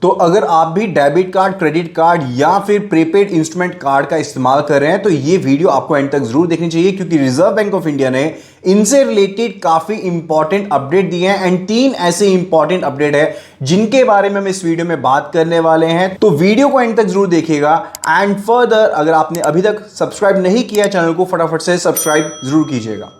तो अगर आप भी डेबिट कार्ड, क्रेडिट कार्ड या फिर प्रीपेड इंस्ट्रूमेंट कार्ड का इस्तेमाल कर रहे हैं तो ये वीडियो आपको एंड तक जरूर देखनी चाहिए, क्योंकि रिजर्व बैंक ऑफ इंडिया ने इनसे रिलेटेड काफी इंपॉर्टेंट अपडेट दिए हैं एंड 3 ऐसे इंपॉर्टेंट अपडेट है जिनके बारे में हम इस वीडियो में बात करने वाले हैं। तो वीडियो को एंड तक जरूर देखिएगा। एंड फर्दर अगर आपने अभी तक सब्सक्राइब नहीं किया चैनल को फटाफट से सब्सक्राइब जरूर कीजिएगा।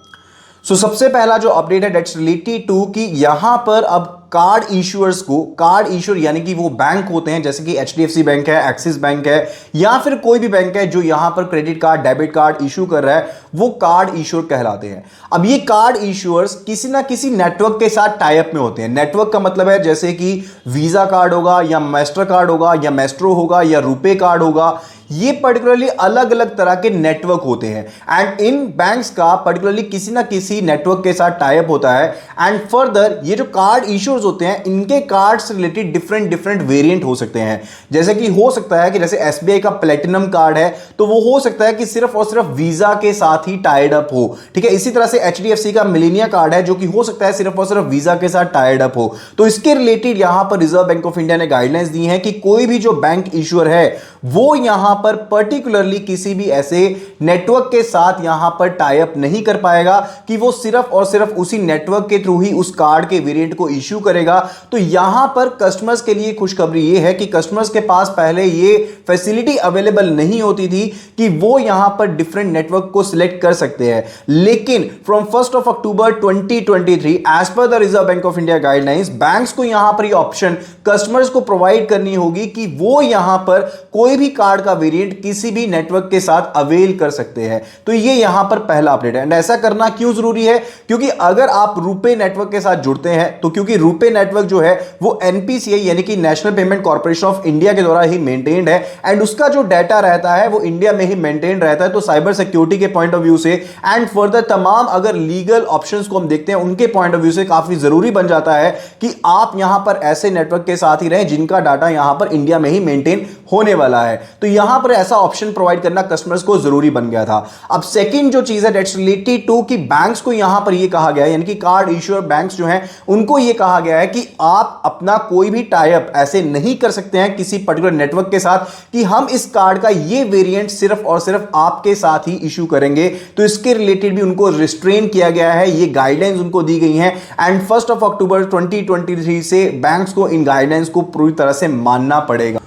सबसे पहला जो अपडेट है दैट्स रिलेटेड टू कि यहां पर अब कार्ड इश्यूअर्स को, कार्ड इश्यूअर यानी कि वो बैंक होते हैं जैसे कि एचडीएफसी बैंक है, एक्सिस बैंक है या फिर कोई भी बैंक है जो यहां पर credit card, debit card issue कर रहा है, वो कार्ड इश्यूअर कहलाते हैं। अब ये कार्ड इश्यूअर्स किसी ना किसी नेटवर्क के साथ टाई अप में होते हैं। नेटवर्क का मतलब है जैसे कि वीजा कार्ड होगा या मास्टर कार्ड होगा या मैस्ट्रो होगा या रुपे कार्ड होगा। ये पर्टिकुलरली अलग अलग तरह के नेटवर्क होते हैं एंड इन बैंक्स का पर्टिकुलरली किसी ना किसी नेटवर्क के साथ टाई अप होता है। एंड फर्दर ये जो कार्ड इश्यूअर्स होते हैं इनके कार्ड से रिलेटेड डिफरेंट वेरिएंट हो सकते हैं। जैसे कि हो सकता है कि जैसे एसबीआई का प्लेटिनम कार्ड है तो वो हो सकता है कि सिर्फ और सिर्फ वीजा के साथ ही टाइड अप हो, ठीक है। इसी तरह से एचडीएफसी का मिलेनिया कार्ड है जो कि हो सकता है सिर्फ और सिर्फ वीजा के साथ टाइड अप हो। तो इसके रिलेटेड यहां पर रिजर्व बैंक ऑफ इंडिया ने गाइडलाइंस दी हैं कि कोई भी जो बैंक इश्यूअर है वो यहां पर पर्टिकुलरली किसी भी ऐसे नेटवर्क के साथ यहां पर टाई अप नहीं कर पाएगा कि वो सिर्फ और सिर्फ उसी नेटवर्क के थ्रू ही उस कार्ड के वेरिएंट को इश्यू करेगा। तो यहां पर कस्टमर्स के लिए खुशखबरी ये है कि कस्टमर्स के पास पहले ये फैसिलिटी अवेलेबल नहीं होती थी कि वो यहां पर डिफरेंट नेटवर्क को सिलेक्ट कर सकते हैं, लेकिन from 1 October 2023 as per the Reserve Bank of India guidelines banks को यहां पर ये ऑप्शन कस्टमर्स को प्रोवाइड करनी होगी कि वो यहां पर कोई भी कार्ड का वेरिएंट किसी भी नेटवर्क के साथ अवेल कर सकते हैं। तो ये यहां पर पहला अपडेट है। एंड ऐसा करना क्यों जरूरी है? क्योंकि अगर आप रुपे नेटवर्क के साथ जुड़ते हैं तो क्योंकि रुपे नेटवर्क जो है वो एनपीसीआई यानी कि national payment corporation of India के द्वारा ही मेंटेन्ड है एंड उसका जो डाटा रहता है वो इंडिया में ही मेंटेन रहता है। तो साइबर सिक्योरिटी के पॉइंट ऑफ व्यू से एंड फर्दर तमाम अगर लीगल ऑप्शंस को हम देखते हैं उनके पॉइंट ऑफ व्यू से काफी जरूरी बन जाता है कि आप यहां पर ऐसे नेटवर्क के साथ ही रहें जिनका डाटा यहां पर इंडिया में ही मेंटेन होने वाला है। तो यहां पर ऐसा ऑप्शन प्रोवाइड करना कस्टमर्स को जरूरी बन गया था। अब सेकंड जो चीज है दैट्स रिलेटेड टू कि बैंक्स को यहां पर यह कहा गया है, यानी कि कार्ड इश्यूअर बैंक्स जो हैं उनको यह कहा गया है कि आप अपना कोई भी टाई अप ऐसे नहीं कर सकते हैं किसी पर्टिकुलर नेटवर्क के साथ कि हम इस कार्ड का ये वेरिएंट सिर्फ और सिर्फ आपके साथ ही इशू करेंगे। तो इसके रिलेटेड भी उनको रिस्ट्रेन किया गया है, ये गाइडलाइंस उनको दी गई हैं एंड 1 अक्टूबर 2023 से बैंक्स को इन गाइडलाइंस को पूरी तरह से मानना पड़ेगा।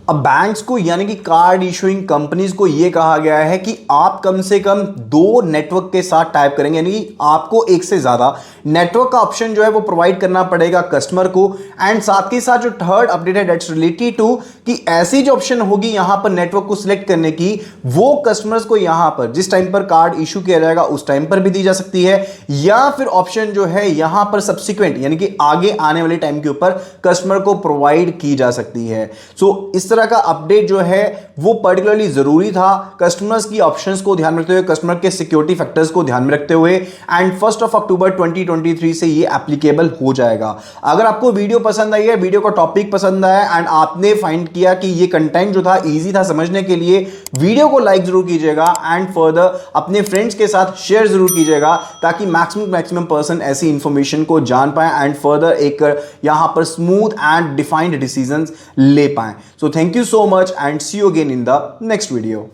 अब बैंक्स को यानी कि कार्ड इशूइंग कंपनीज को यह कहा गया है कि आप कम से कम 2 नेटवर्क के साथ टाइप करेंगे, यानी कि आपको एक से ज्यादा नेटवर्क का ऑप्शन जो है वो प्रोवाइड करना पड़ेगा कस्टमर को। एंड साथ ही साथ जो थर्ड अपडेट है दैट्स रिलेटेड टू कि ऐसी जो ऑप्शन होगी यहां पर नेटवर्क को सिलेक्ट करने की वो कस्टमर्स को यहां पर जिस टाइम पर कार्ड इशू किया जाएगा उस टाइम पर भी दी जा सकती है, या फिर ऑप्शन जो है यहां पर सब्सिक्वेंट यानी कि आगे आने वाले टाइम के ऊपर कस्टमर को प्रोवाइड की जा सकती है। सो इस तरह का अपडेट जो है वो पर्टिकुलरली जरूरी था कस्टमर्स की ऑप्शंस को ध्यान में रखते हुए, कस्टमर के सिक्योरिटी फैक्टर्स को ध्यान में रखते हुए। एंड 1 अक्टूबर 2023 से ये एप्लीकेबल हो जाएगा। अगर आपको वीडियो पसंद आई है, वीडियो का टॉपिक पसंद आया एंड आपने फाइंड किया कि ये कंटेंट जो था इजी था समझने के लिए, वीडियो को लाइक जरूर कीजिएगा एंड फर्दर अपने फ्रेंड्स के साथ शेयर जरूर कीजिएगा ताकि मैक्सिमम पर्सन ऐसी इंफॉर्मेशन को जान पाए एंड फर्दर एक यहां पर स्मूथ एंड डिफाइंड डिसीजंस ले पाए। So thank you so much and see you again in the next video.